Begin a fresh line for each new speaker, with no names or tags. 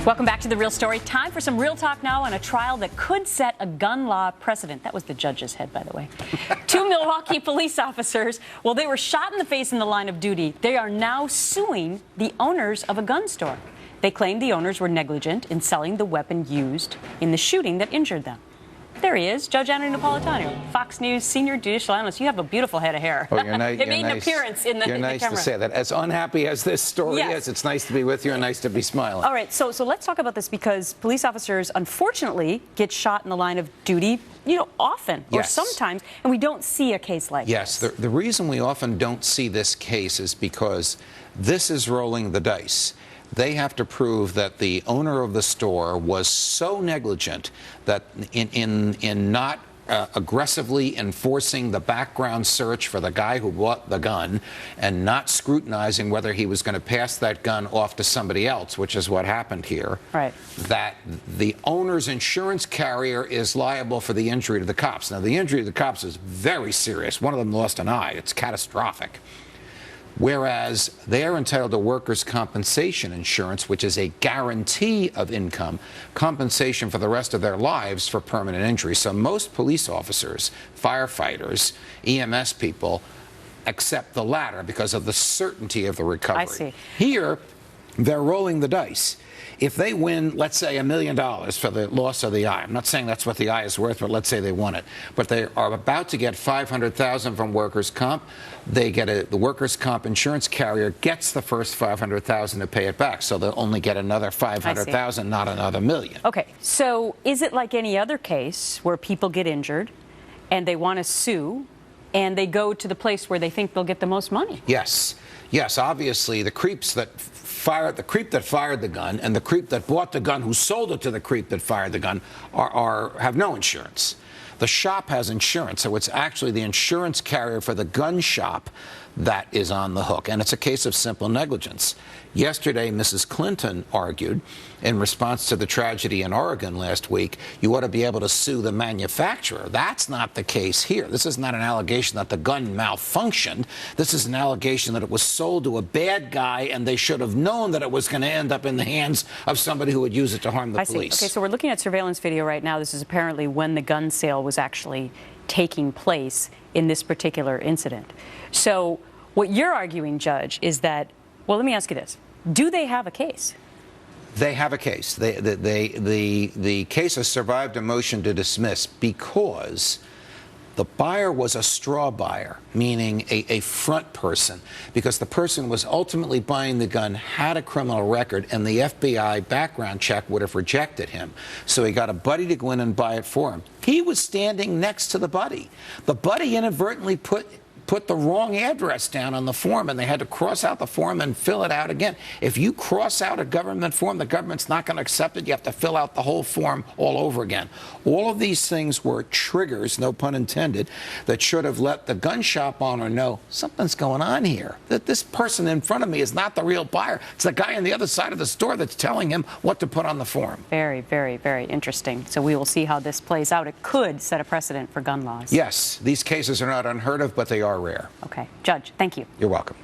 Welcome back to The Real Story. Time for some real talk now on a trial that could set a gun law precedent. That was the judge's head, by the way. Two Milwaukee police officers, well, they were shot in the face in the line of duty. They are now suing the owners of a gun store. They claim the owners were negligent in selling the weapon used in the shooting that injured them. There he is, Judge Anthony Napolitano, Fox News senior judicial analyst. You have a beautiful head of hair.
Oh, you're nice.
It made an appearance in the camera.
You're nice to say that. As unhappy as this story
Yes.
is, it's nice to be with you and nice to be smiling.
All right, so let's talk about this because police officers, unfortunately, get shot in the line of duty, often or sometimes, and we don't see a case like
this.
this.
Yes, the reason we often don't see this case is because this is rolling the dice. They have to prove that the owner of the store was so negligent that in not aggressively enforcing the background search for the guy who bought the gun and not scrutinizing whether he was going to pass that gun off to somebody else, which is what happened here,
right,
that the owner's insurance carrier is liable for the injury to the cops. Now, the injury to the cops is very serious. One of them lost an eye. It's catastrophic. Whereas they are entitled to workers' compensation insurance, which is a guarantee of income, compensation for the rest of their lives for permanent injury. So most police officers, firefighters, EMS people accept the latter because of the certainty of the recovery.
I see.
Here, they're rolling the dice. If they win, let's say, $1 million for the loss of the eye, I'm not saying that's what the eye is worth, but let's say they won it. But they are about to get $500,000 from workers' comp. They get the workers' comp insurance carrier gets the first $500,000 to pay it back, so they'll only get another $500,000, not another $1 million.
Okay, so is it like any other case where people get injured and they want to sue and they go to the place where they think they'll get the most money?
Yes. Yes, obviously, the creep that fired the gun and the creep that bought the gun who sold it to the creep that fired the gun have no insurance. The shop has insurance, so it's actually the insurance carrier for the gun shop that is on the hook, and it's a case of simple negligence. Yesterday, Mrs. Clinton argued, in response to the tragedy in Oregon last week, you ought to be able to sue the manufacturer. That's not the case here. This is not an allegation that the gun malfunctioned. This is an allegation that it was sold to a bad guy, and they should have known that it was going to end up in the hands of somebody who would use it to harm the police.
Okay, so we're looking at surveillance video right now. This is apparently when the gun sale was actually taking place in this particular incident. So what you're arguing, Judge, is that, well, let me ask you this. Do they have a case?
They have a case. The case has survived a motion to dismiss because the buyer was a straw buyer, meaning a front person, because the person was ultimately buying the gun, had a criminal record, and the FBI background check would have rejected him. So he got a buddy to go in and buy it for him. He was standing next to the buddy. The buddy inadvertently put the wrong address down on the form, and they had to cross out the form and fill it out again. If you cross out a government form, the government's not going to accept it. You have to fill out the whole form all over again. All of these things were triggers, no pun intended, that should have let the gun shop owner know something's going on here, that this person in front of me is not the real buyer. It's the guy on the other side of the store that's telling him what to put on the form.
Very, very, very interesting. So we will see how this plays out. It could set a precedent for gun laws.
Yes, these cases are not unheard of, but they are rare.
Okay. Judge, thank you.
You're welcome.